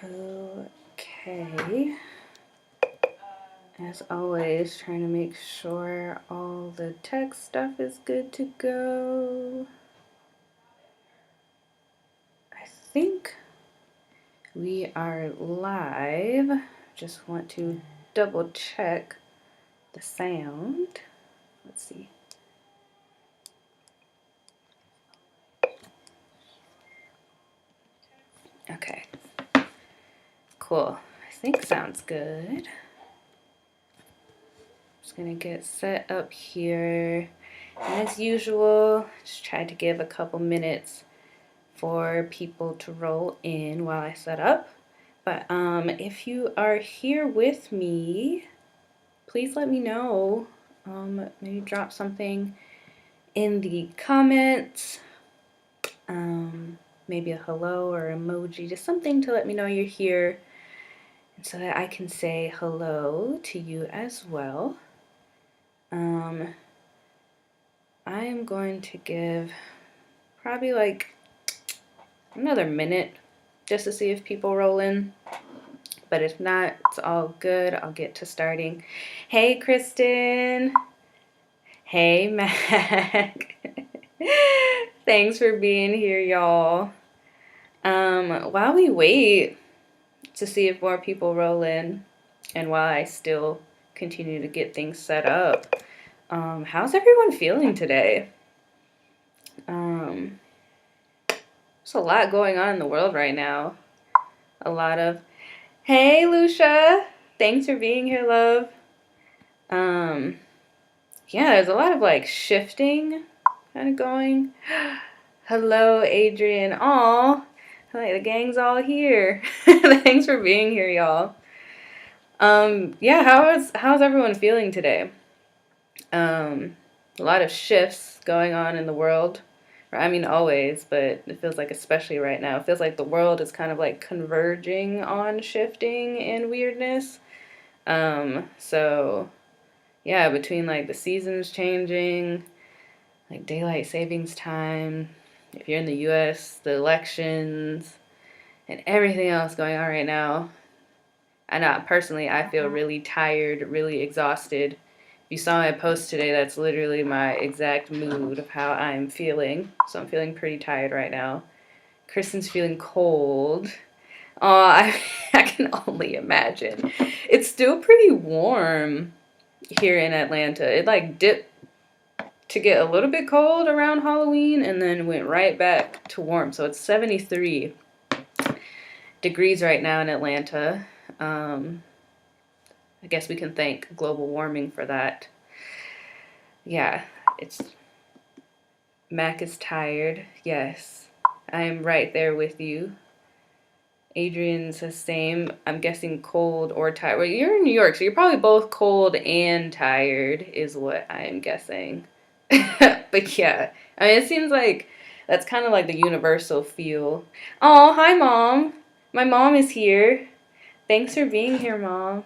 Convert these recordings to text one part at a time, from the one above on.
Okay. As always, trying to make sure all the tech stuff is good to go. I think we are live. Just want to double check the sound. Let's see. Okay. Cool. I think sounds good. Just gonna get set up here. And as usual, just try to give a couple minutes for people to roll in while I set up. But if you are here with me, please let me know. Maybe drop something in the comments. Maybe a hello or emoji, just something to let me know you're here, and so that I can say hello to you as well. I am going to give probably like another minute just to see if people roll in. But if not, it's all good. I'll get to starting. Hey, Kristen. Hey, Mac. Thanks for being here, y'all. While we wait to see if more people roll in, and while I still continue to get things set up, how's everyone feeling today? There's a lot going on in the world right now. A lot of, hey, Lucia, thanks for being here, love. Yeah, there's a lot of like shifting kind of going. Hello, Adrian. Aw, like the gang's all here. Thanks for being here, y'all. Yeah, how's everyone feeling today? A lot of shifts going on in the world. I mean, always, but it feels like especially right now. It feels like the world is kind of like converging on shifting and weirdness. So yeah, between like the seasons changing, like daylight savings time, if you're in the US, the elections, and everything else going on right now. I know personally, I feel really tired, really exhausted. If you saw my post today, that's literally my exact mood of how I'm feeling. So I'm feeling pretty tired right now. Kristen's feeling cold. Oh, I can only imagine. It's still pretty warm here in Atlanta. It like dipped to get a little bit cold around Halloween and then went right back to warm. So it's 73 degrees right now in Atlanta. I guess we can thank global warming for that. Yeah, Mac is tired. Yes, I am right there with you. Adrian says same. I'm guessing cold or tired. Well, you're in New York, so you're probably both cold and tired is what I'm guessing. But yeah, I mean, it seems like that's kind of like the universal feel. Oh, hi, Mom. My mom is here. Thanks for being here, Mom.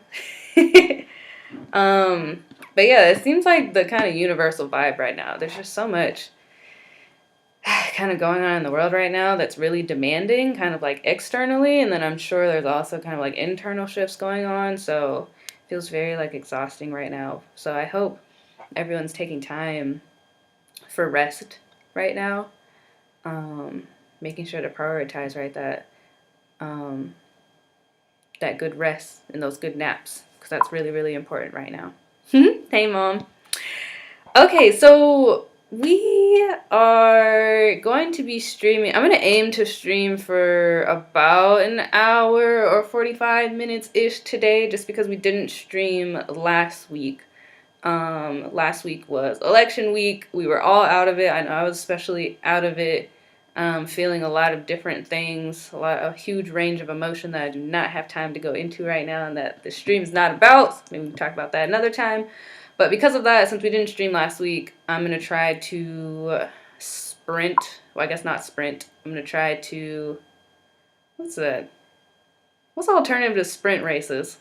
But yeah, it seems like the kind of universal vibe right now. There's just so much kind of going on in the world right now that's really demanding, kind of like externally, and then I'm sure there's also kind of like internal shifts going on, so it feels very like exhausting right now. So I hope everyone's taking time for rest right now, making sure to prioritize that good rest and those good naps, because that's really, really important right now. Hey, Mom. Okay, so we are going to be streaming. I'm going to aim to stream for about an hour or 45 minutes-ish today, just because we didn't stream last week. Last week was election week. We were all out of it. I know I was especially out of it, feeling a lot of different things, a huge range of emotion that I do not have time to go into right now and that the stream's not about. Maybe we can talk about that another time. But because of that, since we didn't stream last week, I'm going to try to sprint. Well, I guess not sprint. I'm going to try to, what's that? What's the alternative to sprint races?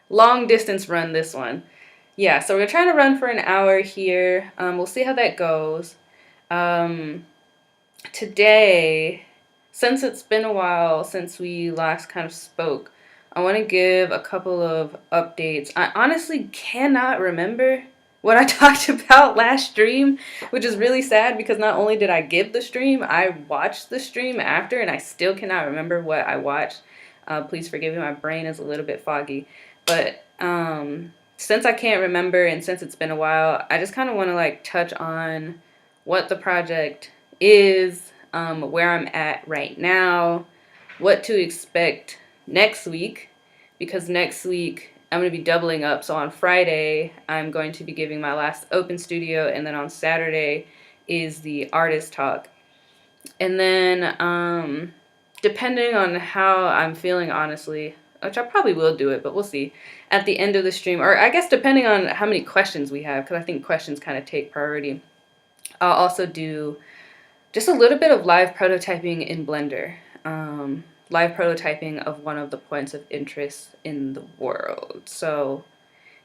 Long distance run this one. Yeah, so we're going to try to run for an hour here. We'll see how that goes. Today, since it's been a while since we last kind of spoke, I want to give a couple of updates. I honestly cannot remember what I talked about last stream, which is really sad because not only did I give the stream, I watched the stream after, and I still cannot remember what I watched. Please forgive me, my brain is a little bit foggy. But since I can't remember and since it's been a while, I just kind of want to like touch on what the project is, where I'm at right now, what to expect next week, because next week I'm going to be doubling up. So on Friday, I'm going to be giving my last open studio, and then on Saturday is the artist talk. And then depending on how I'm feeling, honestly, which I probably will do it, but we'll see, at the end of the stream, or I guess depending on how many questions we have, because I think questions kind of take priority, I'll also do just a little bit of live prototyping in Blender. Live prototyping of one of the points of interest in the world. So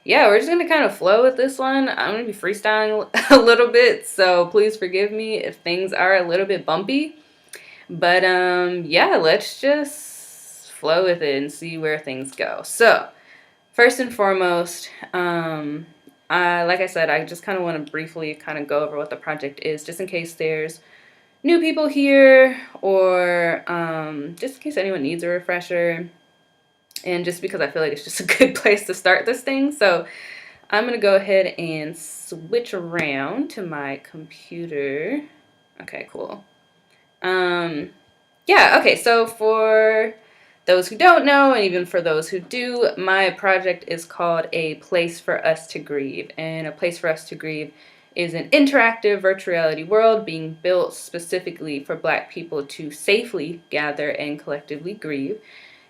yeah, we're just going to kind of flow with this one. I'm going to be freestyling a little bit, so please forgive me if things are a little bit bumpy. But yeah, let's just flow with it and see where things go. So first and foremost, like I said, I just kind of want to briefly kind of go over what the project is, just in case there's new people here, or just in case anyone needs a refresher, and just because I feel like it's just a good place to start this thing. So I'm going to go ahead and switch around to my computer. Okay, cool. Yeah, okay, so for those who don't know, and even for those who do, my project is called A Place for Us to Grieve. And A Place for Us to Grieve is an interactive virtual reality world being built specifically for Black people to safely gather and collectively grieve.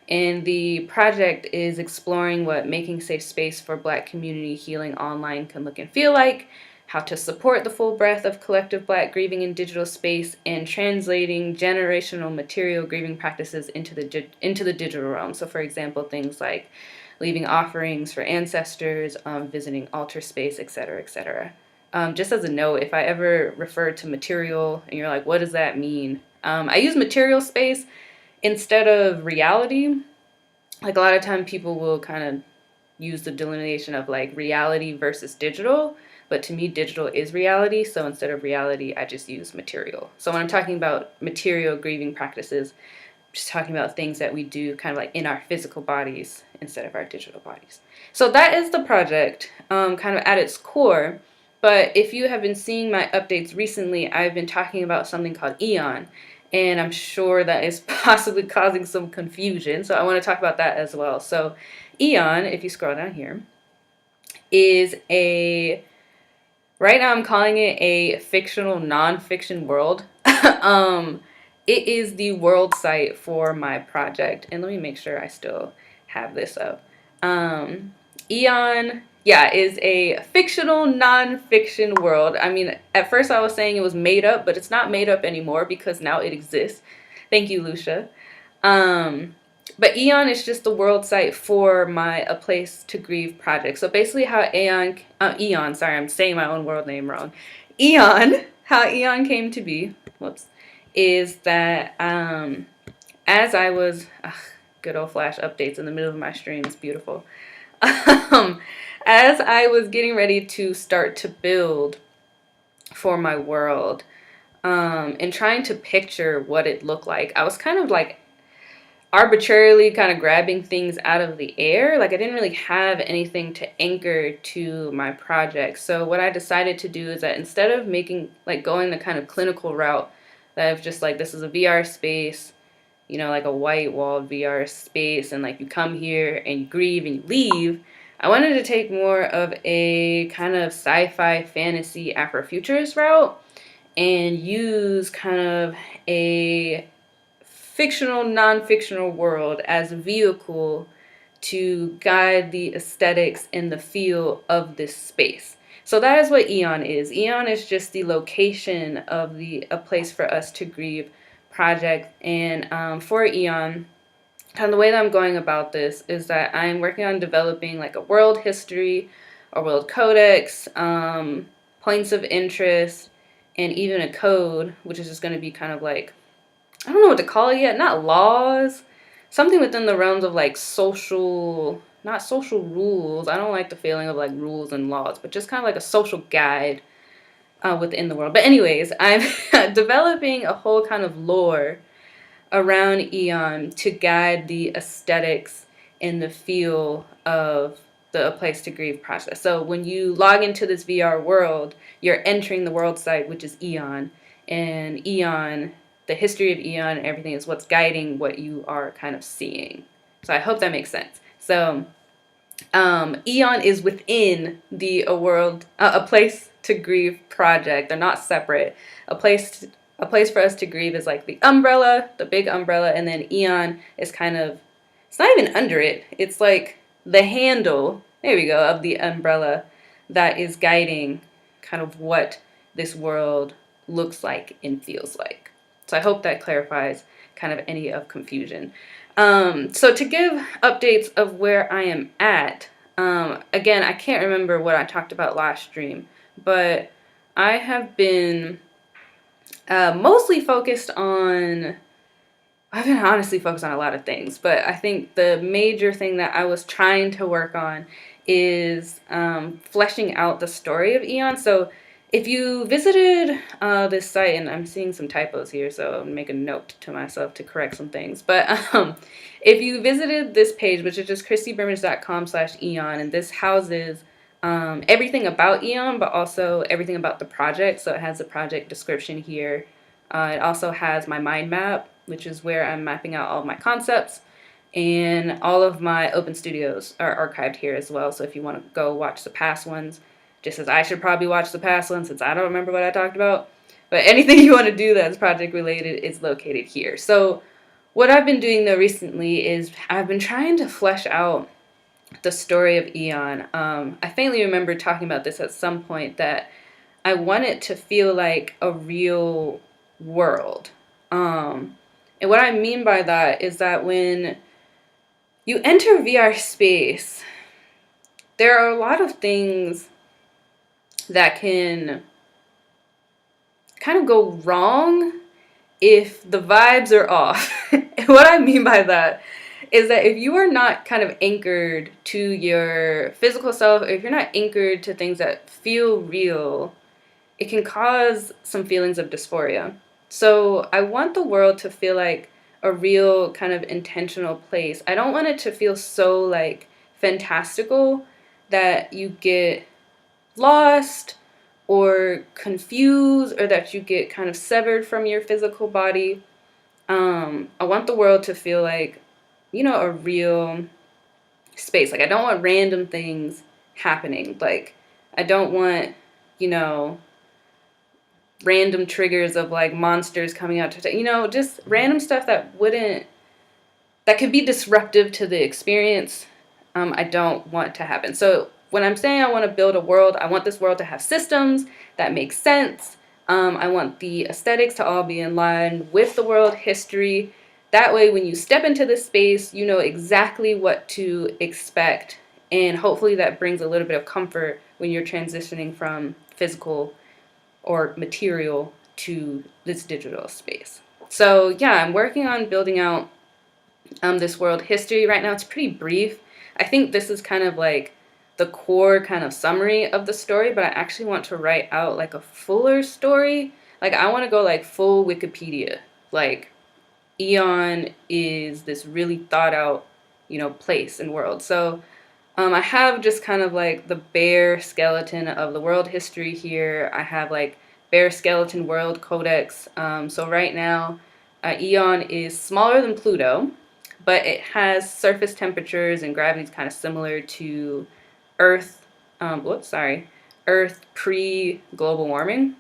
And the project is exploring what making safe space for Black community healing online can look and feel like, how to support the full breadth of collective Black grieving in digital space, and translating generational material grieving practices into the digital realm. So for example, things like leaving offerings for ancestors, visiting altar space, etc., etc. Just as a note, if I ever refer to material and you're like, what does that mean? I use material space instead of reality. Like a lot of time people will kind of use the delineation of like reality versus digital, but to me digital is reality, so instead of reality I just use material. So when I'm talking about material grieving practices, I'm just talking about things that we do kind of like in our physical bodies instead of our digital bodies. So that is the project, kind of at its core. But if you have been seeing my updates recently, I've been talking about something called Eon, and I'm sure that is possibly causing some confusion, so I want to talk about that as well. So Eon, if you scroll down here, is right now I'm calling it a fictional non-fiction world. It is the world site for my project, and let me make sure I still have this up. Eon, yeah, is a fictional non-fiction world. I mean, at first I was saying it was made up, but it's not made up anymore because now it exists. Thank you, Lucia. But Eon is just the world site for my A Place to Grieve project. So basically how Eon, sorry, I'm saying my own world name wrong. Eon, how Eon came to be, whoops, is that as I was, good old flash updates in the middle of my streams, beautiful. As I was getting ready to start to build for my world, and trying to picture what it looked like, I was kind of like arbitrarily kind of grabbing things out of the air. Like I didn't really have anything to anchor to my project. So what I decided to do is that instead of making, like going the kind of clinical route that of just like, this is a VR space, you know, like a white walled VR space, and like you come here and you grieve and you leave, I wanted to take more of a kind of sci-fi fantasy Afrofuturist route and use kind of a fictional, non-fictional world as a vehicle to guide the aesthetics and the feel of this space. So that is what Eon is. Eon is just the location of A Place for Us to Grieve project. And for Eon, kind of the way that I'm going about this is that I'm working on developing like a world history, a world codex, points of interest, and even a code, which is just going to be kind of like I don't know what to call it yet, not laws, something within the realms of like social, not social rules. I don't like the feeling of like rules and laws, but just kind of like a social guide within the world. But anyways, I'm developing a whole kind of lore around Eon to guide the aesthetics and the feel of the A Place to Grieve process. So when you log into this VR world, you're entering the world site, which is Eon. And Eon, the history of Eon and everything is what's guiding what you are kind of seeing. So I hope that makes sense. So Eon is within the A Place to Grieve project. They're not separate. A place for us to grieve is like the umbrella, the big umbrella, and then Eon is kind of, it's not even under it. It's like the handle, there we go, of the umbrella that is guiding kind of what this world looks like and feels like. So I hope that clarifies kind of any of confusion. So to give updates of where I am at, again, I can't remember what I talked about last stream, but I have been mostly focused on, I've been honestly focused on a lot of things, but I think the major thing that I was trying to work on is fleshing out the story of Eon. So if you visited this site, and I'm seeing some typos here, so I'll make a note to myself to correct some things. But if you visited this page, which is just chrissybrimage.com/Eon, and this houses everything about Eon, but also everything about the project. So it has the project description here. It also has my mind map, which is where I'm mapping out all of my concepts. And all of my open studios are archived here as well. So if you want to go watch the past ones, just as I should probably watch the past ones since I don't remember what I talked about. But anything you want to do that's project related is located here. So what I've been doing though recently is I've been trying to flesh out the story of Eon. I faintly remember talking about this at some point, that I want it to feel like a real world. And what I mean by that is that when you enter VR space, there are a lot of things that can kind of go wrong if the vibes are off. And what I mean by that is that if you are not kind of anchored to your physical self, if you're not anchored to things that feel real, it can cause some feelings of dysphoria. So I want the world to feel like a real kind of intentional place. I don't want it to feel so like fantastical that you get lost or confused, or that you get kind of severed from your physical body. I want the world to feel like, you know, a real space. Like, I don't want random things happening. Like, I don't want, you know, random triggers of like monsters coming out to, you know, just random stuff that could be disruptive to the experience. I don't want to happen. So when I'm saying I want to build a world, I want this world to have systems that make sense. I want the aesthetics to all be in line with the world history. That way, when you step into this space, you know exactly what to expect. And hopefully that brings a little bit of comfort when you're transitioning from physical or material to this digital space. So yeah, I'm working on building out this world history right now. It's pretty brief. I think this is kind of like the core kind of summary of the story, but I actually want to write out like a fuller story. Like, I want to go like full Wikipedia. Like, Eon is this really thought out, you know, place and world. So I have just kind of like the bare skeleton of the world history here. I have like bare skeleton world codex. So right now, Eon is smaller than Pluto, but it has surface temperatures and gravities kind of similar to Earth. Earth pre-global warming.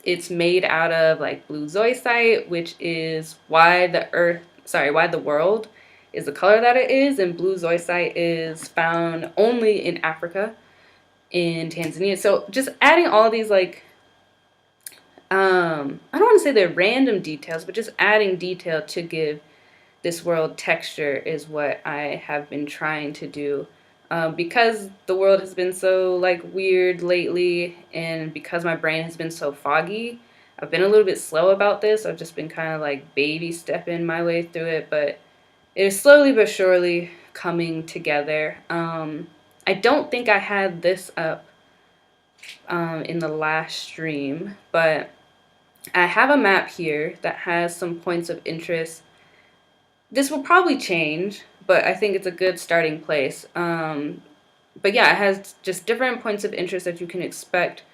It's made out of like blue zoisite, which is why the world is the color that it is, and blue zoisite is found only in Africa, in Tanzania. So just adding all these like, I don't want to say they're random details, but just adding detail to give this world texture is what I have been trying to do. Because the world has been so like weird lately, and because my brain has been so foggy, I've been a little bit slow about this. I've just been kind of like baby stepping my way through it, but it is slowly but surely coming together. I don't think I had this up in the last stream, but I have a map here that has some points of interest. This will probably change, but I think it's a good starting place. But yeah, it has just different points of interest that you can expect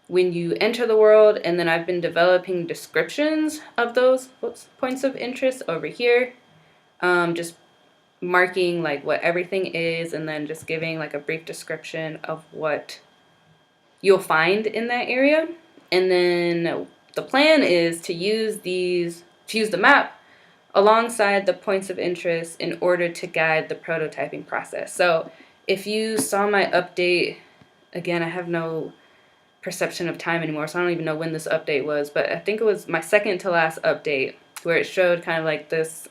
when you enter the world, and then I've been developing descriptions of those points of interest over here. Just marking like what everything is, and then just giving like a brief description of what you'll find in that area. And then the plan is to use the map alongside the points of interest in order to guide the prototyping process. So if you saw my update, again, I have no perception of time anymore, so I don't even know when this update was, but I think it was my second to last update where it showed kind of like this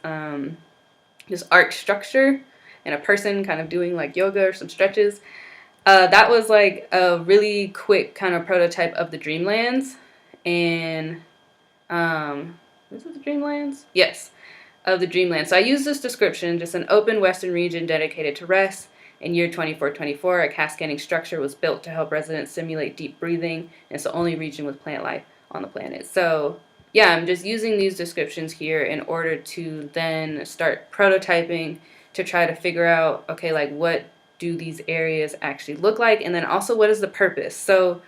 this arc structure and a person kind of doing like yoga or some stretches. That was like a really quick kind of prototype of the Dreamlands. And is it the Dreamlands? Yes, of the Dreamlands. So I used this description: just an open western region dedicated to rest. In year 2424, a cascading structure was built to help residents simulate deep breathing, and it's the only region with plant life on the planet. So yeah, I'm just using these descriptions here in order to then start prototyping to try to figure out, okay, like what do these areas actually look like, and then also what is the purpose. So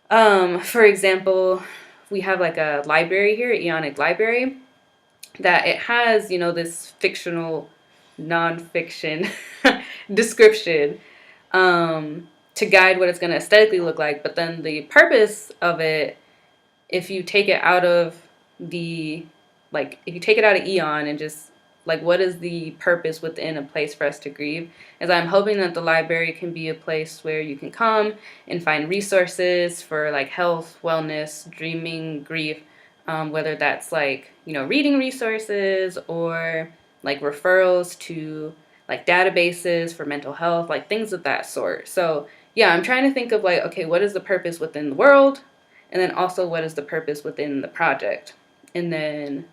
for example, we have like a library here, Eonic Library, that it has, you know, this fictional nonfiction description to guide what it's going to aesthetically look like. But then the purpose of it, if you take it out of if you take it out of Eon and just like what is the purpose within a place for us to grieve, is I'm hoping that the library can be a place where you can come and find resources for like health, wellness, dreaming, grief, whether that's like, you know, reading resources or like referrals to like databases for mental health, like things of that sort. So yeah, I'm trying to think of like, okay, what is the purpose within the world? And then also what is the purpose within the project? And then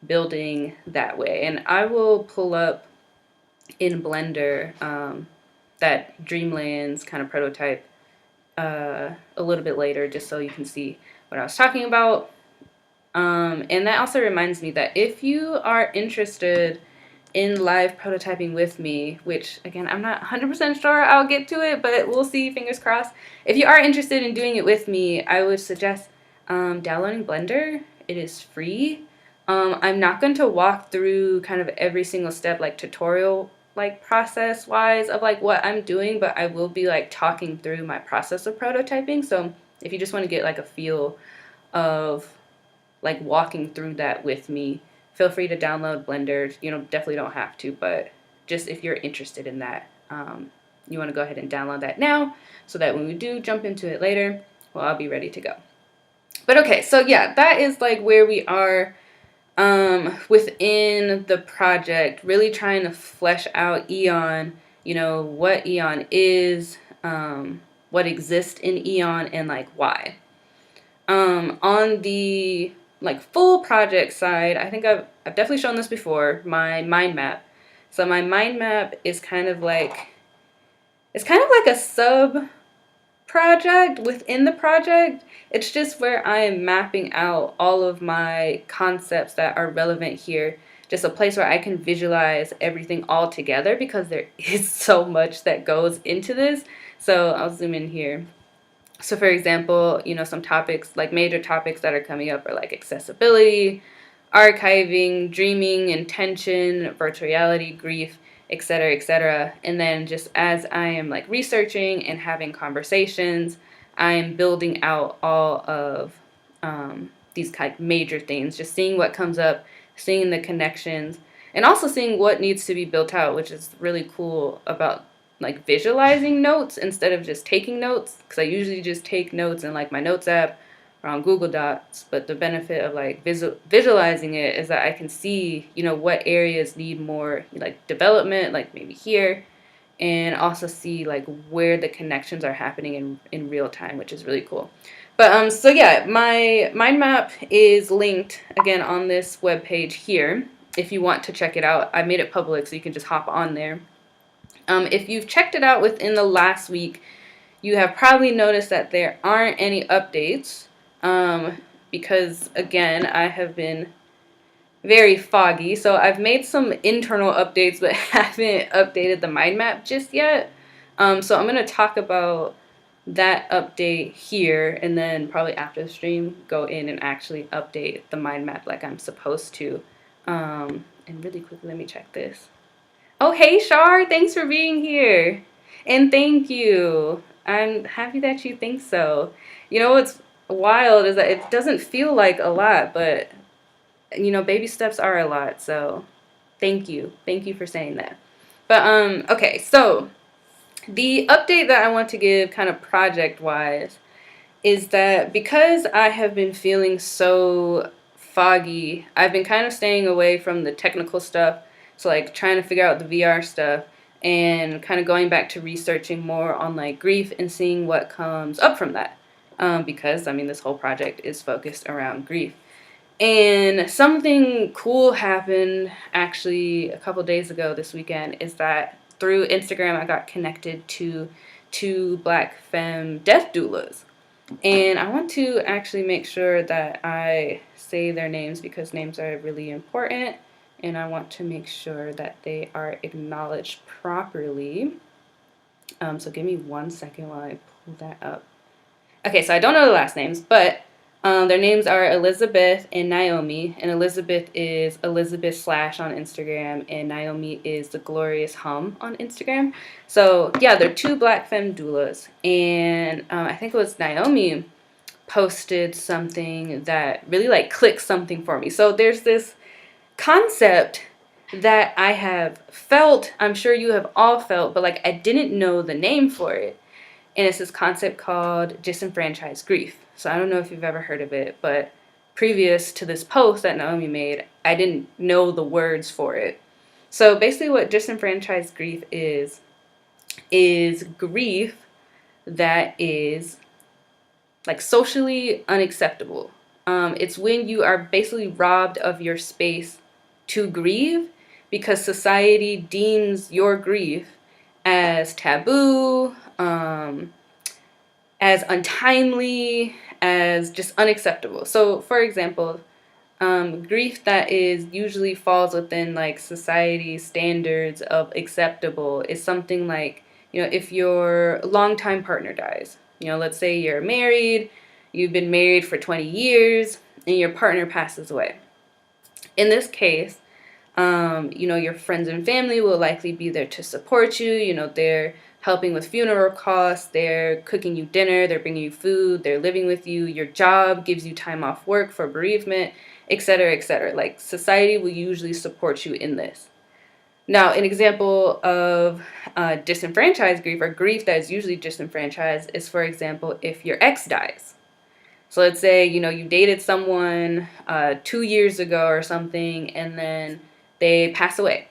building that way. And I will pull up in Blender that Dreamlands kind of prototype a little bit later, just so you can see what I was talking about. And that also reminds me that if you are interested in live prototyping with me, which again, I'm not 100% sure I'll get to it, but we'll see, fingers crossed. If you are interested in doing it with me, I would suggest downloading Blender. It is free. I'm not going to walk through kind of every single step, like tutorial, like process wise of like what I'm doing, but I will be like talking through my process of prototyping. So if you just want to get like a feel of like walking through that with me, feel free to download Blender. You know, definitely don't have to, but just if you're interested in that, you want to go ahead and download that now so that when we do jump into it later, well, I'll be ready to go. But okay, so yeah, that is like where we are within the project, really trying to flesh out Eon, you know, what Eon is, what exists in Eon, and like why. On the like full project side, I think I've definitely shown this before, my mind map. So my mind map is kind of like, it's kind of like a sub project within the project. It's just where I am mapping out all of my concepts that are relevant here. Just a place where I can visualize everything all together, because there is so much that goes into this. So I'll zoom in here. So for example, you know, some topics, like major topics that are coming up are like accessibility, archiving, dreaming, intention, virtual reality, grief, etc., etc. And then just as I am like researching and having conversations, I am building out all of these kind of major things, just seeing what comes up, seeing the connections, and also seeing what needs to be built out, which is really cool about like visualizing notes instead of just taking notes, because I usually just take notes in like my notes app or on Google Docs. But the benefit of like visualizing it is that I can see, you know, what areas need more like development, like maybe here, and also see like where the connections are happening in real time, which is really cool. But so yeah, my mind map is linked again on this webpage here. If you want to check it out, I made it public so you can just hop on there. If you've checked it out within the last week, you have probably noticed that there aren't any updates. Because again, I have been very foggy. So I've made some internal updates, but haven't updated the mind map just yet. So I'm going to talk about that update here, and then probably after the stream, go in and actually update the mind map like I'm supposed to. And really quickly, let me check this. Oh, hey, Shar, thanks for being here. And thank you. I'm happy that you think so. You know what's wild is that it doesn't feel like a lot, but you know, baby steps are a lot, so thank you. Thank you for saying that. But, okay, so the update that I want to give kind of project-wise is that because I have been feeling so foggy, I've been kind of staying away from the technical stuff, so like trying to figure out the VR stuff, and kind of going back to researching more on like grief and seeing what comes up from that. Because, I mean, this whole project is focused around grief. And something cool happened actually a couple days ago this weekend is that through Instagram I got connected to 2 Black femme death doulas. And I want to actually make sure that I say their names because names are really important. And I want to make sure that they are acknowledged properly. So give me 1 second while I pull that up. Okay, so I don't know the last names, but their names are Elizabeth and Naomi, and Elizabeth is Elizabeth Slash on Instagram, and Naomi is the Glorious Hum on Instagram. So yeah, they're 2 Black femme doulas, and I think it was Naomi posted something that really like clicked something for me. So there's this concept that I have felt, I'm sure you have all felt, but like I didn't know the name for it. And it's this concept called disenfranchised grief. So I don't know if you've ever heard of it, but previous to this post that Naomi made, I didn't know the words for it. So basically what disenfranchised grief is grief that is like socially unacceptable. It's when you are basically robbed of your space to grieve because society deems your grief as taboo, as untimely, as just unacceptable. So, for example, grief that is usually falls within like society standards of acceptable is something like, you know, if your longtime partner dies, you know, let's say you're married, you've been married for 20 years, and your partner passes away. In this case, you know, your friends and family will likely be there to support you. You know, they're helping with funeral costs, they're cooking you dinner, they're bringing you food, they're living with you, your job gives you time off work for bereavement, etc., etc. Like, society will usually support you in this. Now, an example of disenfranchised grief, or grief that is usually disenfranchised, is, for example, if your ex dies. So let's say, you know, you dated someone 2 years ago or something, and then they pass away.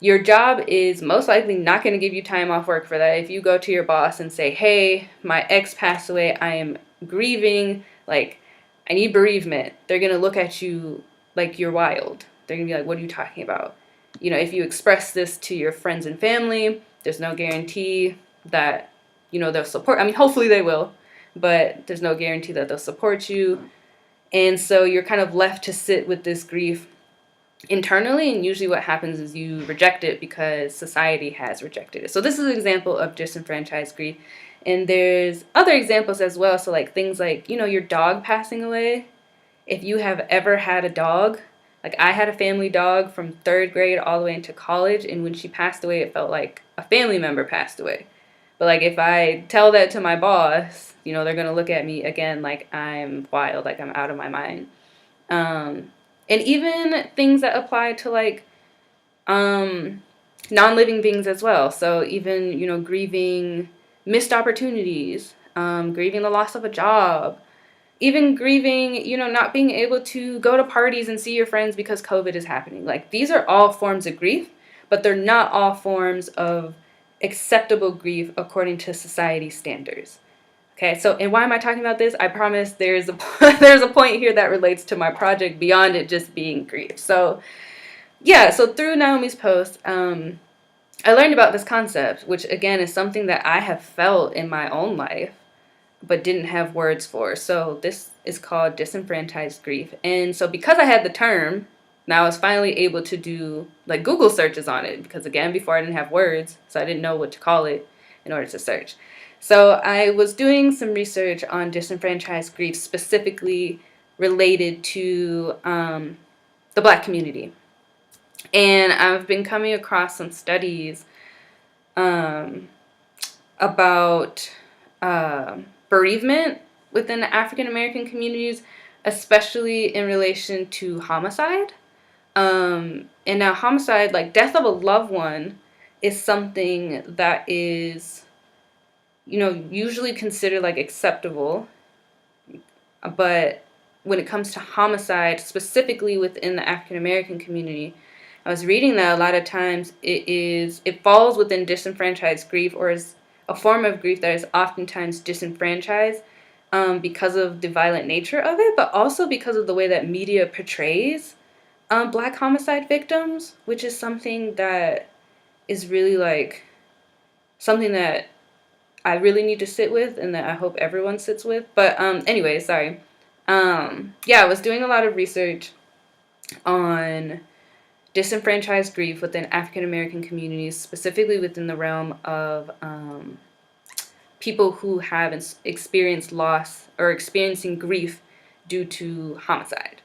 Your job is most likely not going to give you time off work for that. If you go to your boss and say, hey, my ex passed away, I am grieving, like, I need bereavement, they're going to look at you like you're wild. They're going to be like, what are you talking about? You know, if you express this to your friends and family, there's no guarantee that, you know, they'll support. I mean, hopefully they will, but there's no guarantee that they'll support you. And so you're kind of left to sit with this grief internally, and usually what happens is you reject it because society has rejected it. So this is an example of disenfranchised grief. And there's other examples as well. So like things like, you know, your dog passing away. If you have ever had a dog, like I had a family dog from 3rd grade all the way into college, and when she passed away, it felt like a family member passed away. But like if I tell that to my boss, you know, they're going to look at me again like I'm wild, like I'm out of my mind. And even things that apply to like non-living beings as well. So even, you know, grieving missed opportunities, grieving the loss of a job, even grieving, you know, not being able to go to parties and see your friends because COVID is happening. Like, these are all forms of grief, but they're not all forms of acceptable grief according to society standards. Okay, so, and why am I talking about this? I promise there's a there's a point here that relates to my project beyond it just being grief. So, yeah, so through Naomi's post, I learned about this concept, which again is something that I have felt in my own life, but didn't have words for. So this is called disenfranchised grief. And so because I had the term, now I was finally able to do like Google searches on it, because again, before I didn't have words, so I didn't know what to call it in order to search. So I was doing some research on disenfranchised grief, specifically related to the Black community. And I've been coming across some studies about bereavement within the African American communities, especially in relation to homicide. And now homicide, like death of a loved one, is something that is, usually considered like acceptable. But when it comes to homicide, specifically within the African American community, I was reading that a lot of times it falls within disenfranchised grief, or is a form of grief that is oftentimes disenfranchised because of the violent nature of it, but also because of the way that media portrays Black homicide victims, which is something that is really like something that I really need to sit with, and that I hope everyone sits with. But anyway, sorry. I was doing a lot of research on disenfranchised grief within African American communities, specifically within the realm of people who have experienced loss or experiencing grief due to homicide.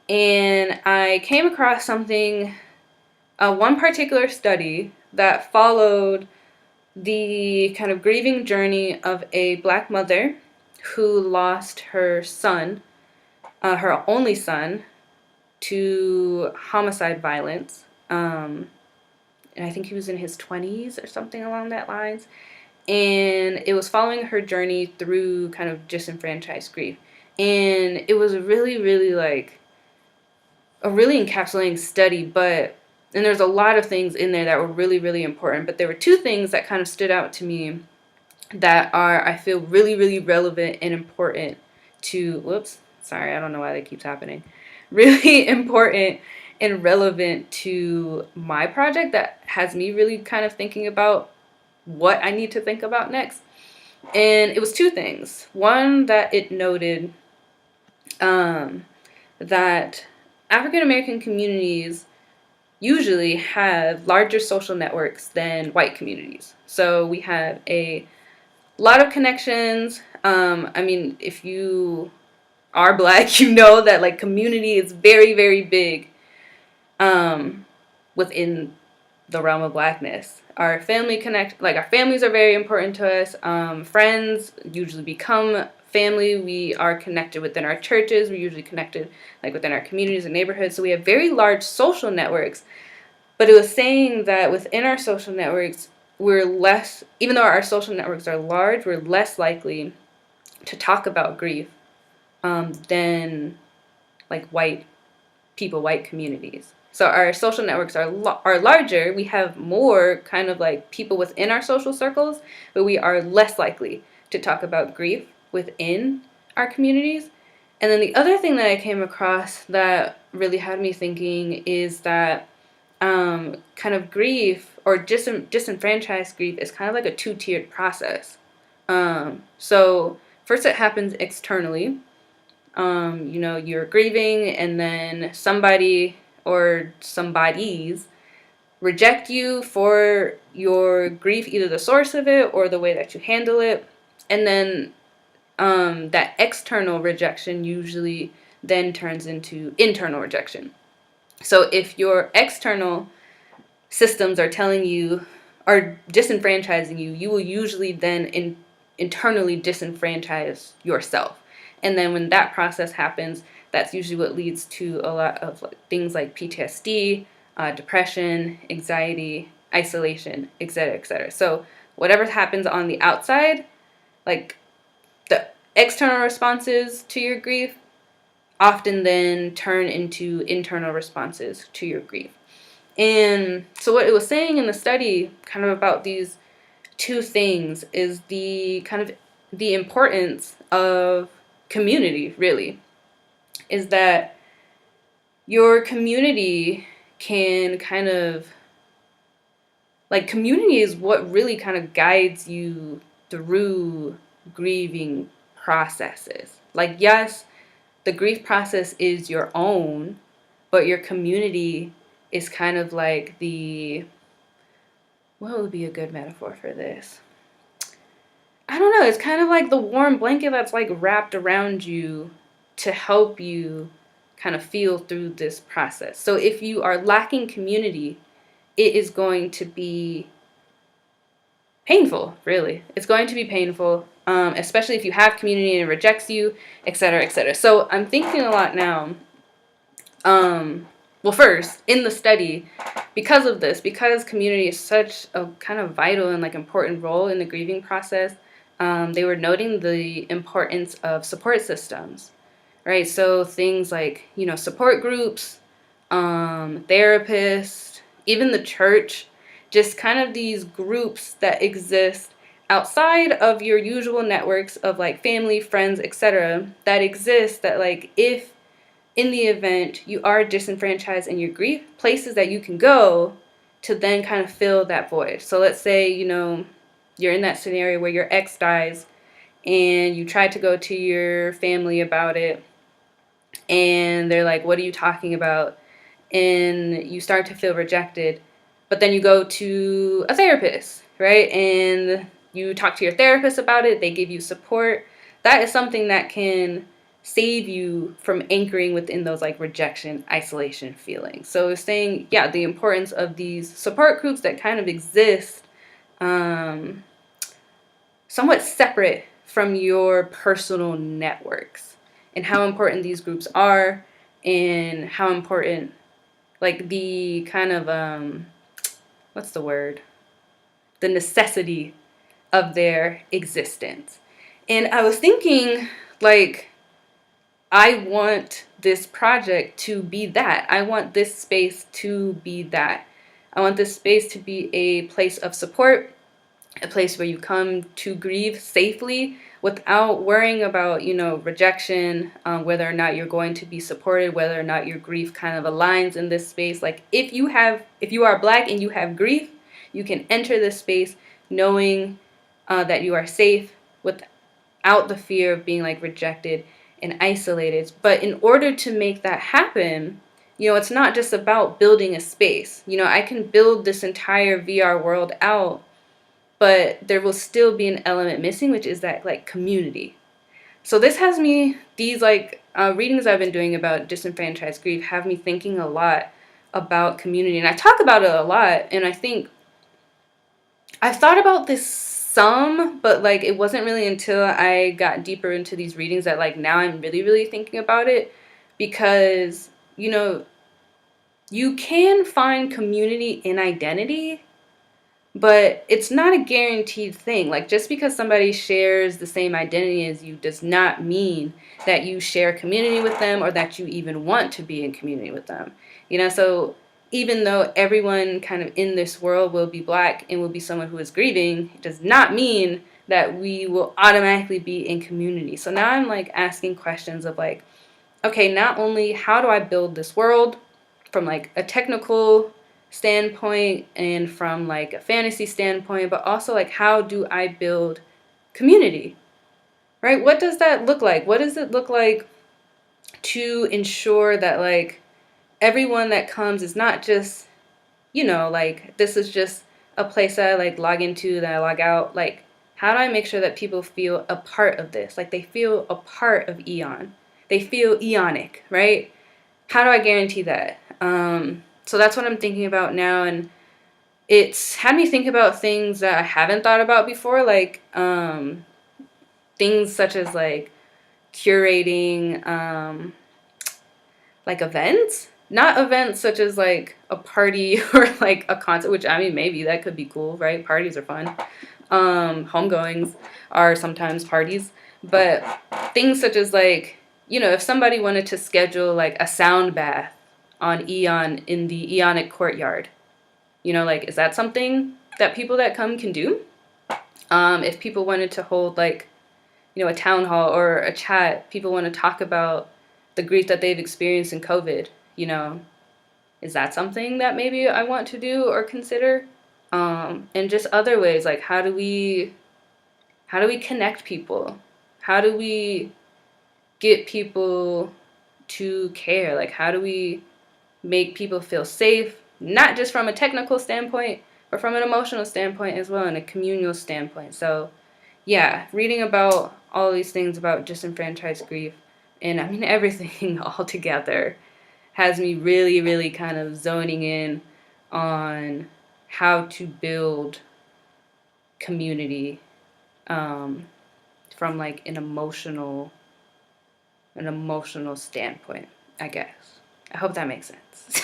And I came across something, one particular study that followed the kind of grieving journey of a Black mother who lost her son, her only son, to homicide violence. And I think he was in his 20s or something along that lines. And it was following her journey through kind of disenfranchised grief. And it was a really, really like a really encapsulating study, and there's a lot of things in there that were really, really important. But there were two things that kind of stood out to me that are, I feel, really, really relevant and important to, I don't know why that keeps happening. Really important and relevant to my project that has me really kind of thinking about what I need to think about next. And it was two things. One, that it noted that African American communities usually have larger social networks than white communities. So we have a lot of connections. If you are Black, you know that like community is very, very big within the realm of Blackness. Our families are very important to us. Friends usually become family. We are connected within our churches. We're usually connected like within our communities and neighborhoods. So we have very large social networks. But it was saying that within our social networks, we're less, even though our social networks are large, we're less likely to talk about grief than like white communities. So our social networks are larger. We have more kind of like people within our social circles, but we are less likely to talk about grief within our communities. And then the other thing that I came across that really had me thinking is that kind of grief or disenfranchised grief is kind of like a two-tiered process. So first it happens externally. You're grieving, and then somebody or somebodies reject you for your grief, either the source of it or the way that you handle it. And then that external rejection usually then turns into internal rejection. So if your external systems are disenfranchising you, you will usually then internally disenfranchise yourself. And then when that process happens, that's usually what leads to a lot of things like PTSD, depression, anxiety, isolation, etc., etc. So whatever happens on the outside, like the external responses to your grief, often then turn into internal responses to your grief. And so what it was saying in the study kind of about these two things is the kind of the importance of community, really, is that your community can kind of, like, community is what really kind of guides you through grieving processes. Like, yes, the grief process is your own, but your community is kind of like the, what would be a good metaphor for this? I don't know. It's kind of like the warm blanket that's like wrapped around you to help you kind of feel through this process. So if you are lacking community, it is going to be painful, really. It's going to be painful, especially if you have community and it rejects you, etc., etc. So I'm thinking a lot now. Well, first, in the study, because of this, because community is such a kind of vital and like important role in the grieving process, they were noting the importance of support systems, right? So things like, you know, support groups, therapists, even the church, just kind of these groups that exist outside of your usual networks of like family, friends, etc., that exist, that like if in the event you are disenfranchised and you grieve, places that you can go to then kind of fill that void. So let's say, you know, you're in that scenario where your ex dies and you try to go to your family about it and they're like, what are you talking about? And you start to feel rejected, but then you go to a therapist, right? And you talk to your therapist about it, they give you support. That is something that can save you from anchoring within those like rejection, isolation feelings. So it's saying, yeah, the importance of these support groups that kind of exist somewhat separate from your personal networks, and how important these groups are, and how important like the kind of what's the word, the necessity of their existence. And I was thinking, like, I want this project to be that. I want this space to be that. I want this space to be a place of support, a place where you come to grieve safely without worrying about, you know, rejection, whether or not you're going to be supported, whether or not your grief kind of aligns in this space. Like if you are Black and you have grief, you can enter this space knowing that you are safe without the fear of being like rejected and isolated. But in order to make that happen, you know, it's not just about building a space. You know, I can build this entire VR world out, but there will still be an element missing, which is that like community. So this has me, these like readings I've been doing about disenfranchised grief have me thinking a lot about community. And I talk about it a lot, and I think I've thought about this some, but like it wasn't really until I got deeper into these readings that like now I'm really, really thinking about it. Because, you know, you can find community in identity, but it's not a guaranteed thing. Like just because somebody shares the same identity as you does not mean that you share community with them or that you even want to be in community with them. You know, so even though everyone kind of in this world will be Black and will be someone who is grieving, it does not mean that we will automatically be in community. So now I'm like asking questions of like, okay, not only how do I build this world from like a technical standpoint and from like a fantasy standpoint, but also like how do I build community, right? What does that look like? What does it look like to ensure that like everyone that comes is not just, you know, like this is just a place that I like log into, that I log out. Like how do I make sure that people feel a part of this? Like they feel a part of Eon. They feel Eonic, right? How do I guarantee that? So that's what I'm thinking about now, and it's had me think about things that I haven't thought about before, like things such as like curating like events, not events such as like a party or like a concert, which I mean maybe that could be cool, right? Parties are fun. Homegoings are sometimes parties, but things such as like, you know, if somebody wanted to schedule like a sound bath on Eon in the Eonic Courtyard, you know, like is that something that people that come can do? If people wanted to hold like a town hall or a chat, people want to talk about the grief that they've experienced in COVID, is that something that maybe I want to do or consider? And just other ways, like how do we connect people? How do we get people to care? Like how do we make people feel safe, not just from a technical standpoint, but from an emotional standpoint as well, and a communal standpoint. So yeah, reading about all these things about disenfranchised grief, and I mean everything all together, has me really, really kind of zoning in on how to build community from like an emotional standpoint, I guess. I hope that makes sense.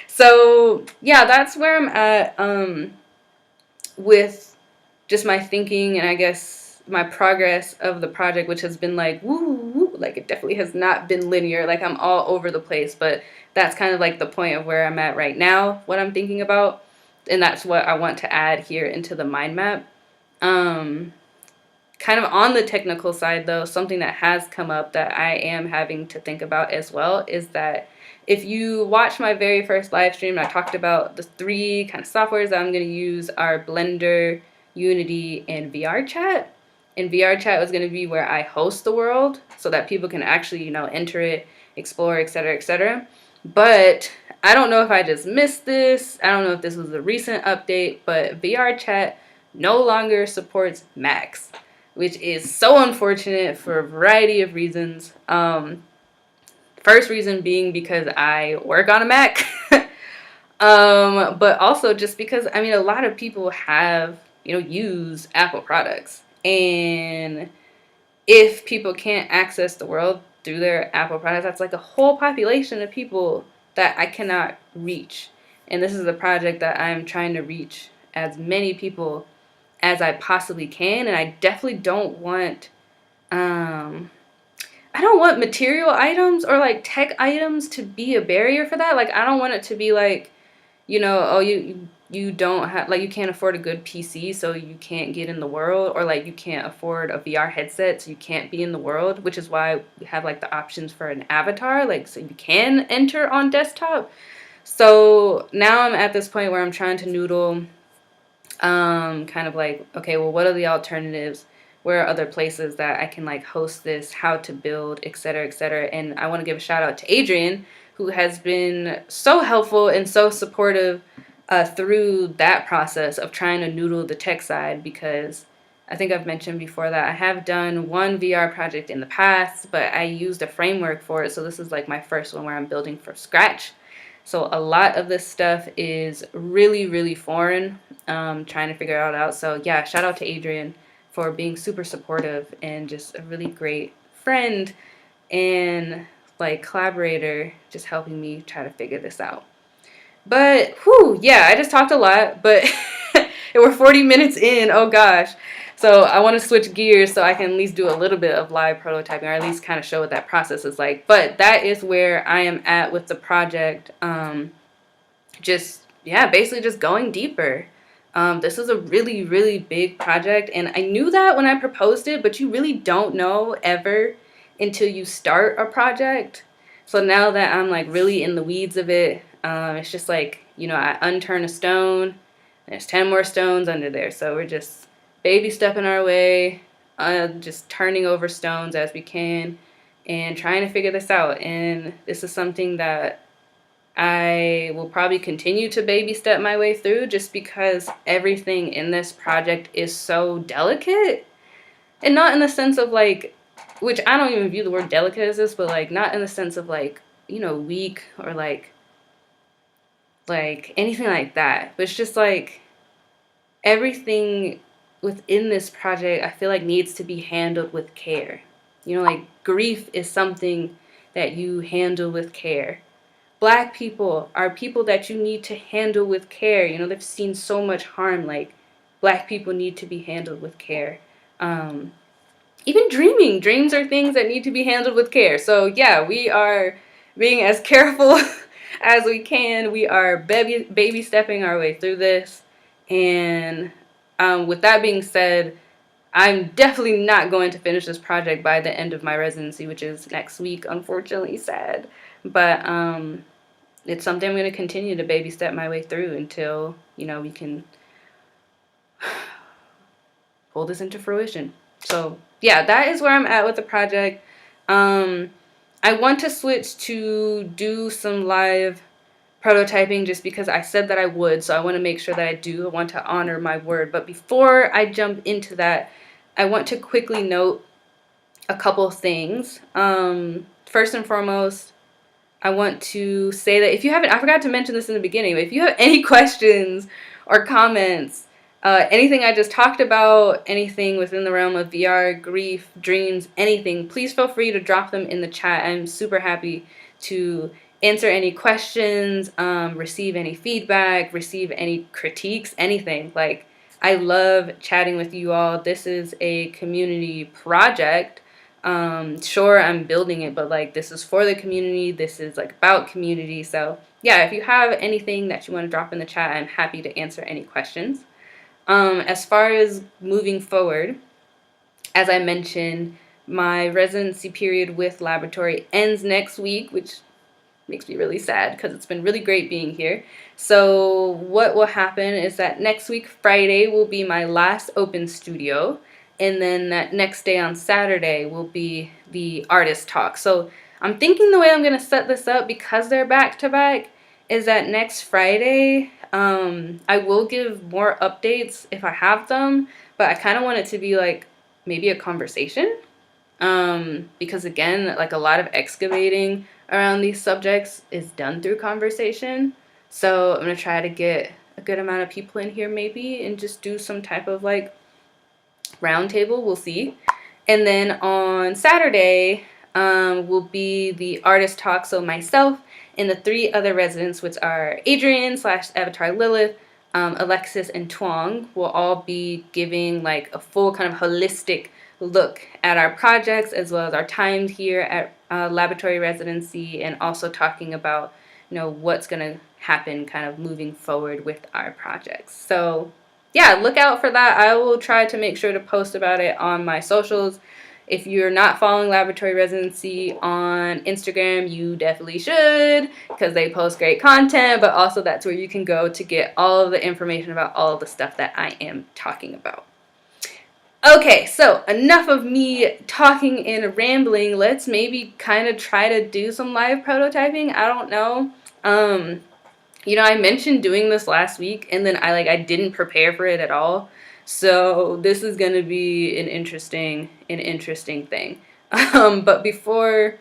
So yeah, that's where I'm at with just my thinking, and I guess my progress of the project, which has been like woo, like it definitely has not been linear. Like I'm all over the place, but that's kind of like the point of where I'm at right now, what I'm thinking about, and that's what I want to add here into the mind map. Kind of on the technical side though, something that has come up that I am having to think about as well is that if you watch my very first live stream, I talked about the 3 kind of softwares that I'm going to use are Blender, Unity, and VRChat. And VRChat was going to be where I host the world so that people can actually, enter it, explore, etc., etc. But I don't know if I just missed this. I don't know if this was a recent update, but VRChat no longer supports Macs, which is so unfortunate for a variety of reasons. First reason being because I work on a Mac, but also just because, I mean, a lot of people have, use Apple products. And if people can't access the world through their Apple products, that's like a whole population of people that I cannot reach. And this is a project that I'm trying to reach as many people as I possibly can. And I definitely don't want, material items or like tech items to be a barrier for that. Like I don't want it to be like, oh, you don't have, like, you can't afford a good PC, so you can't get in the world, or like you can't afford a VR headset, so you can't be in the world, which is why we have like the options for an avatar, like so you can enter on desktop. So now I'm at this point where I'm trying to noodle, kind of like, okay, well, what are the alternatives? Where are other places that I can like host this, how to build, etc., etc. And I want to give a shout out to Adrian, who has been so helpful and so supportive through that process of trying to noodle the tech side, because I think I've mentioned before that I have done one VR project in the past, but I used a framework for it. So this is like my first one where I'm building from scratch. So a lot of this stuff is really, really foreign, trying to figure it out. So yeah, shout out to Adrian for being super supportive and just a really great friend and like collaborator, just helping me try to figure this out. But whew, yeah, I just talked a lot, but we're 40 minutes in. Oh gosh. So I want to switch gears so I can at least do a little bit of live prototyping, or at least kind of show what that process is like. But that is where I am at with the project. Basically just going deeper. This is a really, really big project, and I knew that when I proposed it, but you really don't know ever until you start a project. So now that I'm like really in the weeds of it, it's just like, I unturn a stone, there's 10 more stones under there. So we're just baby stepping our way, just turning over stones as we can and trying to figure this out. And this is something that I will probably continue to baby step my way through, just because everything in this project is so delicate. And not in the sense of like, which I don't even view the word delicate as this, but like not in the sense of like, weak or like anything like that. But it's just like everything within this project I feel like needs to be handled with care. Like grief is something that you handle with care. Black people are people that you need to handle with care. They've seen so much harm. Like, Black people need to be handled with care. Even dreams are things that need to be handled with care. So yeah, we are being as careful as we can. We are baby stepping our way through this. And with that being said, I'm definitely not going to finish this project by the end of my residency, which is next week, unfortunately. Sad. But it's something I'm going to continue to baby step my way through until, you know, we can pull this into fruition. So yeah, that is where I'm at with the project. I want to switch to do some live prototyping just because I said that I would, so I want to make sure that I do. I want to honor my word. But before I jump into that, I want to quickly note a couple things. First and foremost, I want to say that if you haven't, I forgot to mention this in the beginning, but if you have any questions or comments, anything I just talked about, anything within the realm of VR, grief, dreams, anything, please feel free to drop them in the chat. I'm super happy to answer any questions, receive any feedback, receive any critiques, anything. Like, I love chatting with you all. This is a community project. Sure, I'm building it, but like, this is for the community. This is like about community. So yeah, if you have anything that you want to drop in the chat, I'm happy to answer any questions. As far as moving forward, as I mentioned, my residency period with laboratory ends next week, which makes me really sad because it's been really great being here. So what will happen is that next week, Friday, will be my last open studio. And then that next day on Saturday will be the artist talk. So I'm thinking the way I'm going to set this up, because they're back to back, is that next Friday, I will give more updates if I have them. But I kind of want it to be like maybe a conversation. Because again, like, a lot of excavating around these subjects is done through conversation. So I'm going to try to get a good amount of people in here maybe and just do some type of like roundtable. We'll see. And then on Saturday will be the artist talk. So myself and the 3 other residents, which are Adrian / Avatar Lilith, Alexis, and Twong, will all be giving like a full kind of holistic look at our projects as well as our time here at laboratory residency, and also talking about, you know, what's going to happen kind of moving forward with our projects. So yeah, look out for that. I will try to make sure to post about it on my socials. If you're not following laboratory residency on Instagram, you definitely should, because they post great content, but also that's where you can go to get all of the information about all of the stuff that I am talking about. Okay, so enough of me talking and rambling. Let's maybe kind of try to do some live prototyping. I don't know. You know, I mentioned doing this last week, and then I didn't prepare for it at all. So this is gonna be an interesting thing. But before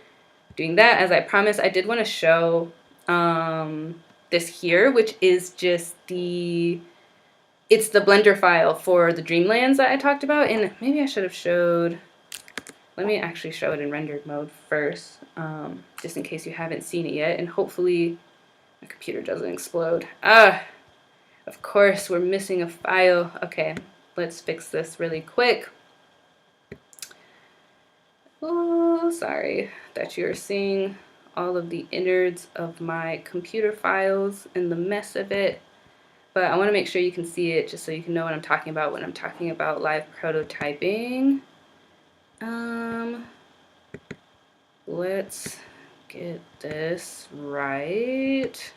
doing that, as I promised, I did want to show this here, which is just it's the Blender file for the Dreamlands that I talked about. And maybe I should have showed, let me actually show it in rendered mode first, just in case you haven't seen it yet, and hopefully my computer doesn't explode. Of course, we're missing a file. Okay, let's fix this really quick. Oh, sorry that you're seeing all of the innards of my computer files and the mess of it. But I want to make sure you can see it just so you can know what I'm talking about when I'm talking about live prototyping. Let's get this right.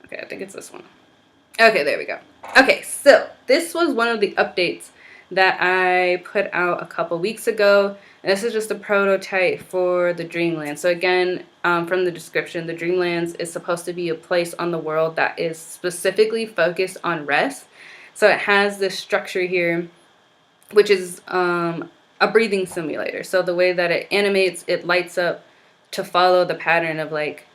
Okay, I think it's this one. Okay, there we go. Okay, so this was one of the updates that I put out a couple weeks ago. And this is just a prototype for the Dreamlands. So again, from the description, the Dreamlands is supposed to be a place on the world that is specifically focused on rest. So it has this structure here, which is a breathing simulator. So the way that it animates, it lights up to follow the pattern of like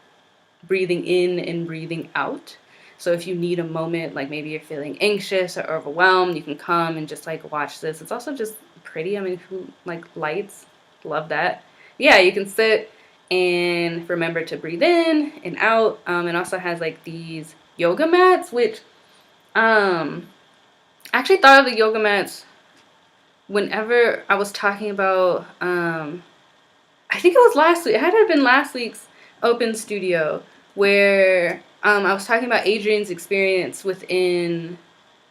breathing in and breathing out. So if you need a moment, like maybe you're feeling anxious or overwhelmed, you can come and just like watch this. It's also just pretty. I mean, who like lights? Love that. Yeah, you can sit and remember to breathe in and out. It also has like these yoga mats, which I actually thought of the yoga mats whenever I was talking about, I think it was last week. It had to have been last week's open studio where I was talking about Adrian's experience within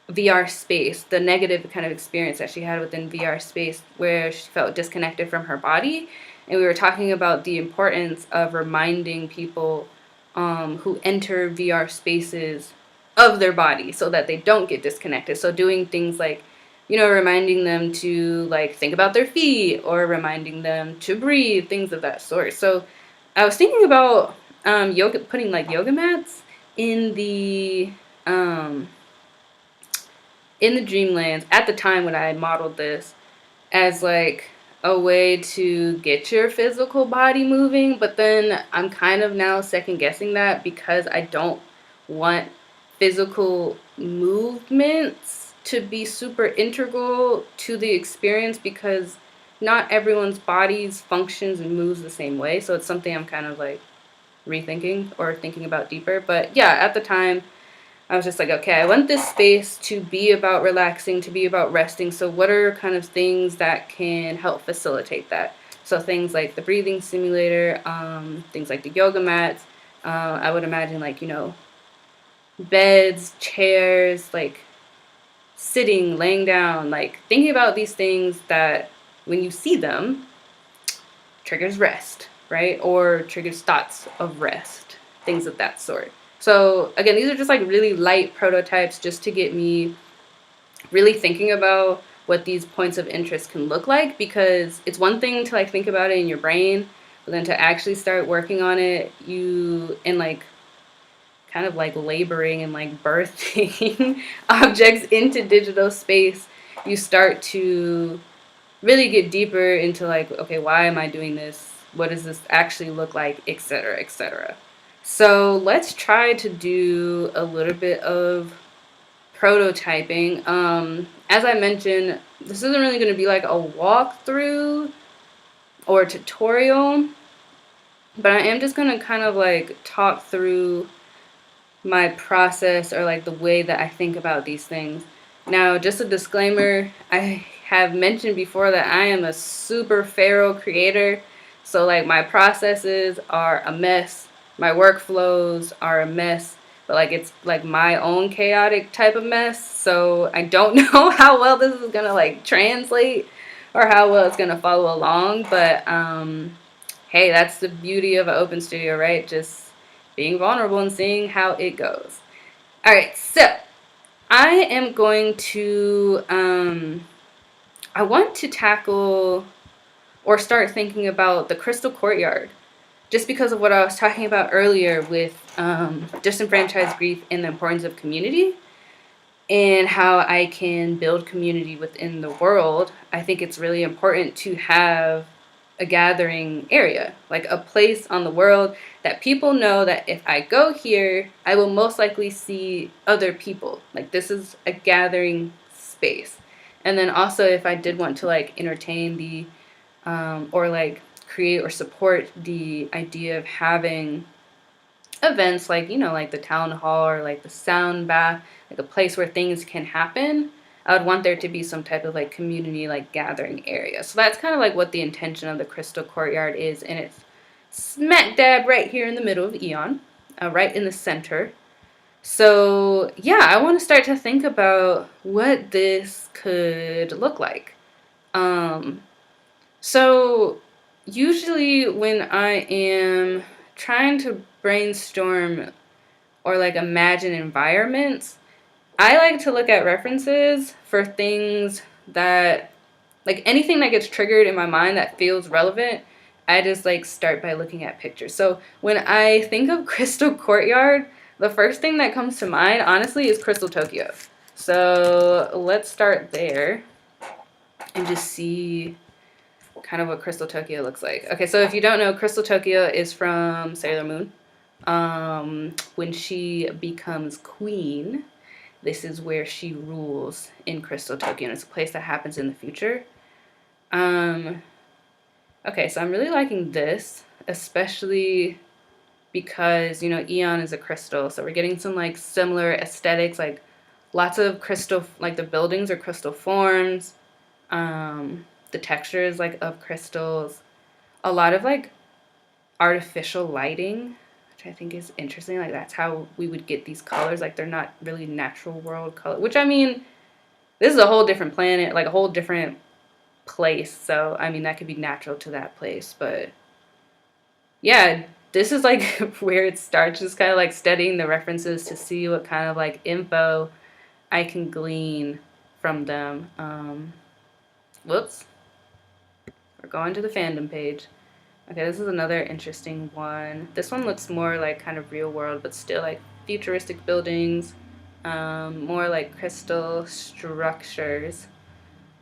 VR space, the negative kind of experience that she had within VR space where she felt disconnected from her body. And we were talking about the importance of reminding people who enter VR spaces of their body so that they don't get disconnected. So doing things like, reminding them to like think about their feet or reminding them to breathe, things of that sort. So I was thinking about putting like yoga mats in the Dreamlands at the time when I modeled this as like a way to get your physical body moving, but then I'm kind of now second guessing that because I don't want physical movements to be super integral to the experience because not everyone's bodies functions and moves the same way. So it's something I'm kind of like rethinking or thinking about deeper. But yeah, at the time I was just like, okay, I want this space to be about relaxing, to be about resting. So what are kind of things that can help facilitate that? So things like the breathing simulator, things like the yoga mats. I would imagine like, beds, chairs, like sitting, laying down, like thinking about these things that when you see them, triggers rest, right? Or triggers thoughts of rest, things of that sort. So again, these are just like really light prototypes just to get me really thinking about what these points of interest can look like, because it's one thing to like think about it in your brain, but then to actually start working on it, and like kind of like laboring and like birthing objects into digital space, you start to really get deeper into like, okay, why am I doing this? What does this actually look like, etc., etc. So let's try to do a little bit of prototyping. As I mentioned, this isn't really going to be like a walkthrough or tutorial, but I am just going to kind of like talk through my process or like the way that I think about these things. Now, just a disclaimer, I have mentioned before that I am a super feral creator. So like my processes are a mess. My workflows are a mess. But like it's like my own chaotic type of mess. So I don't know how well this is gonna like translate or how well it's gonna follow along. But hey, that's the beauty of an open studio, right? Just being vulnerable and seeing how it goes. All right, so I am going to, I want to tackle or start thinking about the Crystal Courtyard, just because of what I was talking about earlier with disenfranchised grief and the importance of community and how I can build community within the world. I think it's really important to have a gathering area, like a place on the world that people know that if I go here, I will most likely see other people. Like this is a gathering space. And then also if I did want to like entertain the, or like create or support the idea of having events like, like the town hall or like the sound bath, like a place where things can happen, I would want there to be some type of like community like gathering area. So that's kind of like what the intention of the Crystal Courtyard is, and it's smack dab right here in the middle of Eon, right in the center. So yeah, I want to start to think about what this could look like. So usually when I am trying to brainstorm or like imagine environments, I like to look at references for things that, like anything that gets triggered in my mind that feels relevant, I just like start by looking at pictures. So when I think of Crystal Courtyard, the first thing that comes to mind, honestly, is Crystal Tokyo. So let's start there and just see kind of what Crystal Tokyo looks like. Okay, so if you don't know, Crystal Tokyo is from Sailor Moon. When she becomes queen, this is where she rules in Crystal Tokyo, and it's a place that happens in the future. Okay, so I'm really liking this, especially because, Eon is a crystal, so we're getting some, like, similar aesthetics, like, lots of crystal, like, the buildings are crystal forms, the texture is, like, of crystals, a lot of, like, artificial lighting which I think is interesting. Like that's how we would get these colors. Like they're not really natural world color, which I mean, this is a whole different planet, like a whole different place. So I mean, that could be natural to that place. But yeah, this is like where it starts, just kind of like studying the references to see what kind of like info I can glean from them. Whoops. We're going to the fandom page. Okay, this is another interesting one. This one looks more like kind of real world, but still like futuristic buildings, more like crystal structures.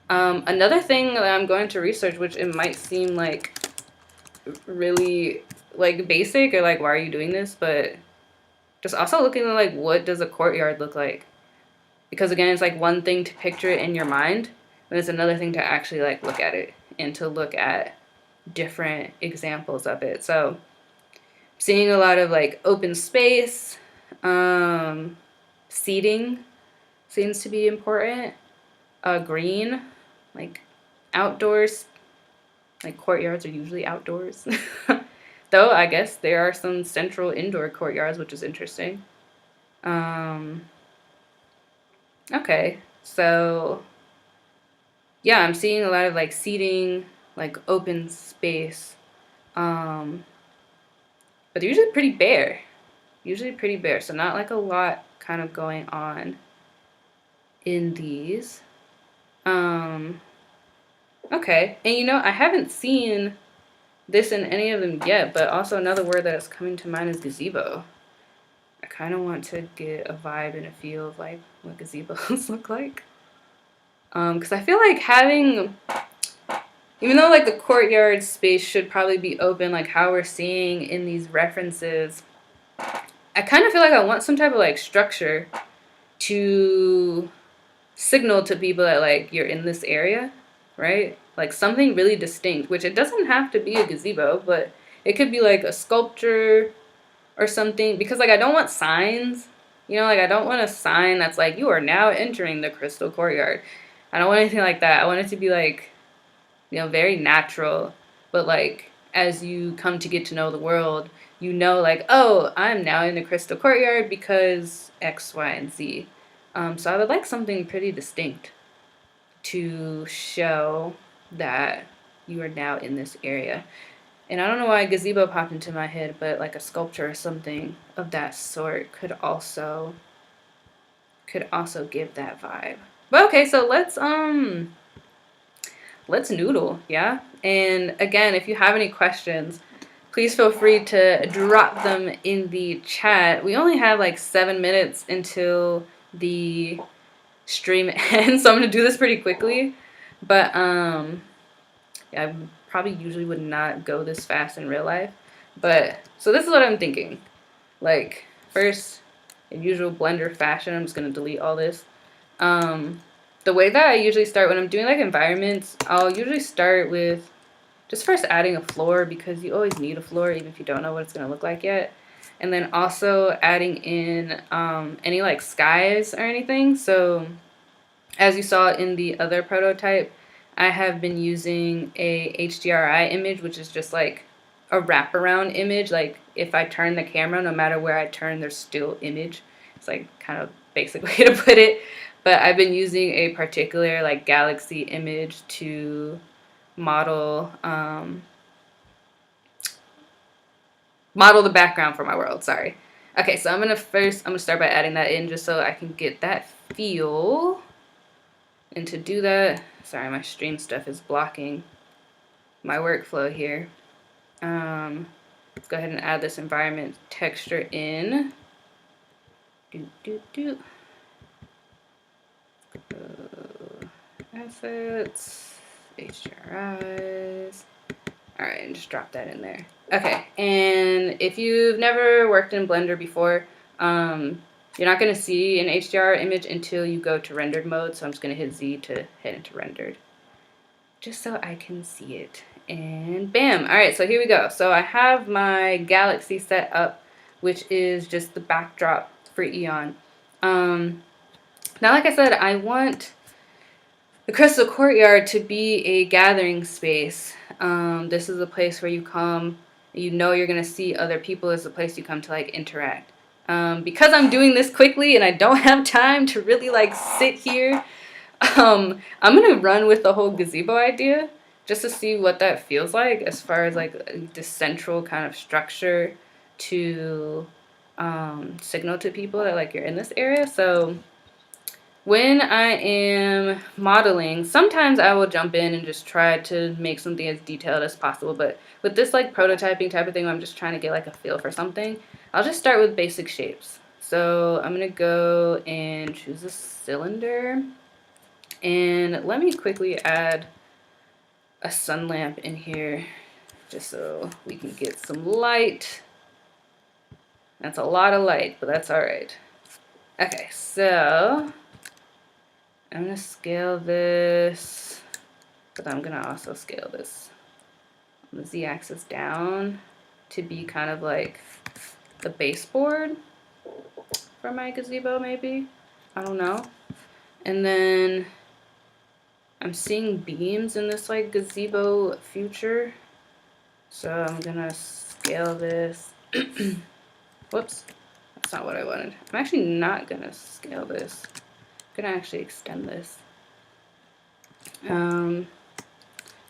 Another thing that I'm going to research, which it might seem like really like basic or like why are you doing this, but just also looking at like what does a courtyard look like, because again it's like one thing to picture it in your mind, and it's another thing to actually like look at it and to look at different examples of it. So seeing a lot of like open space, seating seems to be important, green, like outdoors, like courtyards are usually outdoors. Though I guess there are some central indoor courtyards, which is interesting. Okay, so yeah, I'm seeing a lot of like seating, like open space, but they're usually pretty bare. So not like a lot kind of going on in these. Okay, and you know, I haven't seen this in any of them yet, but also another word that is coming to mind is gazebo. I kind of want to get a vibe and a feel of like what gazebos look like. Because I feel like having, even though like the courtyard space should probably be open, like how we're seeing in these references, I kind of feel like I want some type of like structure to signal to people that like you're in this area, right? Like something really distinct, which it doesn't have to be a gazebo, but it could be like a sculpture or something, because like I don't want signs, you know, like I don't want a sign that's like you are now entering the crystal courtyard. I don't want anything like that. I want it to be like, you know, very natural, but like as you come to get to know the world, you know, like, oh, I'm now in the crystal courtyard because X, Y, and Z. So I would like something pretty distinct to show that you are now in this area. And I don't know why gazebo popped into my head, but like a sculpture or something of that sort could also give that vibe. But okay, so let's noodle, yeah? And again, if you have any questions, please feel free to drop them in the chat. We only have like 7 minutes until the stream ends, so I'm gonna do this pretty quickly. But yeah, I probably usually would not go this fast in real life. But so this is what I'm thinking. Like first, in usual Blender fashion, I'm just gonna delete all this. The way that I usually start when I'm doing like environments, I'll usually start with just first adding a floor, because you always need a floor even if you don't know what it's gonna look like yet. And then also adding in any like skies or anything. So as you saw in the other prototype, I have been using a HDRI image, which is just like a wraparound image. Like if I turn the camera, no matter where I turn, there's still image. It's like kind of basic way to put it. But I've been using a particular like galaxy image to model the background for my world. Sorry. Okay, so I'm gonna start by adding that in just so I can get that feel. And to do that, sorry, my stream stuff is blocking my workflow here. Let's go ahead and add this environment texture in. Assets, HDRIs. Alright, and just drop that in there. Okay, and if you've never worked in Blender before, you're not going to see an HDR image until you go to rendered mode, so I'm just going to hit Z to head into rendered, just so I can see it. And bam! Alright, so here we go. So I have my galaxy set up, which is just the backdrop for Eon. Now, like I said, I want the Crystal Courtyard to be a gathering space. This is a place where you come You know you're going to see other people. It's a place you come to like interact. Because I'm doing this quickly and I don't have time to really like sit here, I'm going to run with the whole gazebo idea just to see what that feels like as far as like the central kind of structure to signal to people that like you're in this area. So when I am modeling, sometimes I will jump in and just try to make something as detailed as possible. But with this like prototyping type of thing, where I'm just trying to get like a feel for something, I'll just start with basic shapes. So I'm going to go and choose a cylinder. And let me quickly add a sun lamp in here just so we can get some light. That's a lot of light, but that's all right. Okay, so I'm going to scale this, but I'm going to also scale this on the z-axis down to be kind of like the baseboard for my gazebo, maybe. I don't know. And then I'm seeing beams in this like gazebo future. So I'm going to scale this. Whoops. That's not what I wanted. I'm actually not going to scale this. Gonna actually extend this. And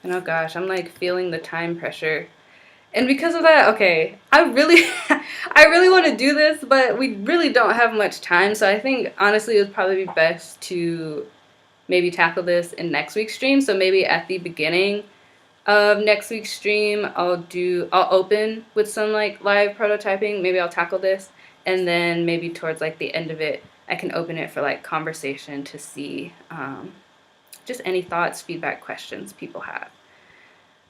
oh gosh, I'm like feeling the time pressure, and because of that, okay, I really want to do this, but we really don't have much time. So I think honestly it would probably be best to maybe tackle this in next week's stream. So maybe at the beginning of next week's stream, I'll open with some like live prototyping. Maybe I'll tackle this, and then maybe towards like the end of it, I can open it for like conversation to see just any thoughts, feedback, questions people have.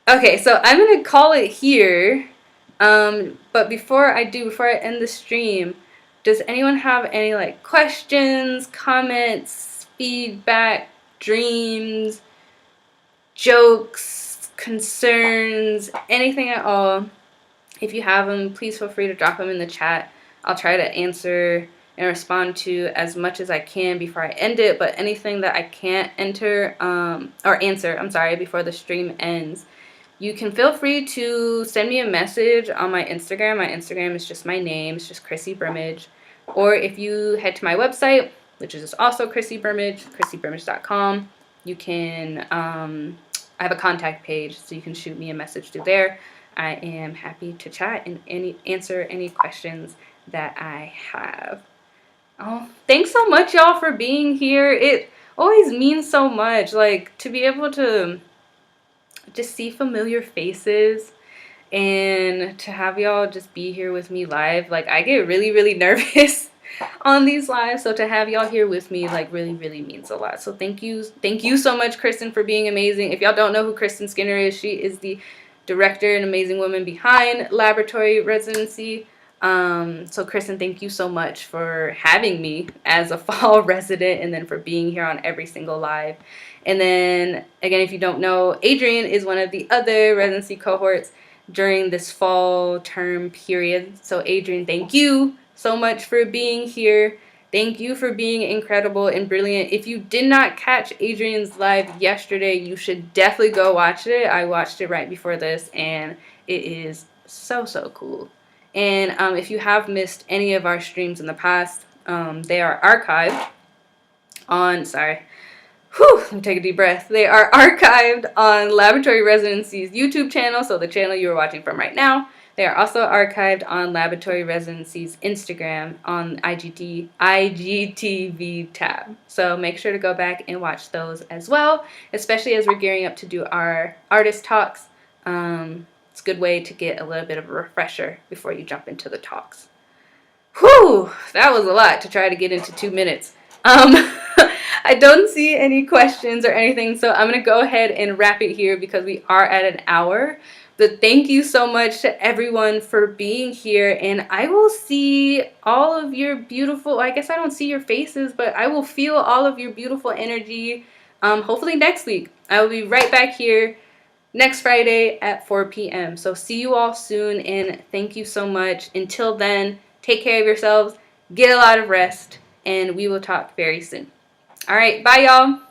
Okay, so I'm going to call it here. But before I end the stream, does anyone have any like questions, comments, feedback, dreams, jokes, concerns, anything at all? If you have them, please feel free to drop them in the chat. I'll try to answer and respond to as much as I can before I end it, but anything that I can't answer, before the stream ends, you can feel free to send me a message on my Instagram. My Instagram is just my name. It's just Chrissy Brimmage. Or if you head to my website, which is also Chrissy Brimmage, chrissybrimmage.com, you can, I have a contact page, so you can shoot me a message through there. I am happy to chat and answer any questions that I have. Oh, thanks so much, y'all, for being here. It always means so much, like, to be able to just see familiar faces and to have y'all just be here with me live. Like, I get really, really nervous on these lives, so to have y'all here with me, like, really, really means a lot. So thank you so much, Kristen, for being amazing. If y'all don't know who Kristen Skinner is, she is the director and amazing woman behind Laboratory Residency. So Kristen, thank you so much for having me as a fall resident, and then for being here on every single live. And then again, if you don't know, Adrian is one of the other residency cohorts during this fall term period. So Adrian, thank you so much for being here. Thank you for being incredible and brilliant. If you did not catch Adrian's live yesterday, you should definitely go watch it. I watched it right before this, and it is so, so cool. And if you have missed any of our streams in the past, they are archived on, let me take a deep breath. They are archived on Laboratory Residency's YouTube channel, so the channel you are watching from right now. They are also archived on Laboratory Residency's Instagram on IGTV tab. So make sure to go back and watch those as well, especially as we're gearing up to do our artist talks. It's a good way to get a little bit of a refresher before you jump into the talks. Whew, that was a lot to try to get into 2 minutes. I don't see any questions or anything, so I'm going to go ahead and wrap it here because we are at an hour. But thank you so much to everyone for being here, and I will see all of your beautiful, I guess I don't see your faces, but I will feel all of your beautiful energy hopefully next week. I will be right back here next Friday at 4 p.m. So see you all soon, and thank you so much. Until then, take care of yourselves, get a lot of rest, and we will talk very soon. All right, bye, y'all.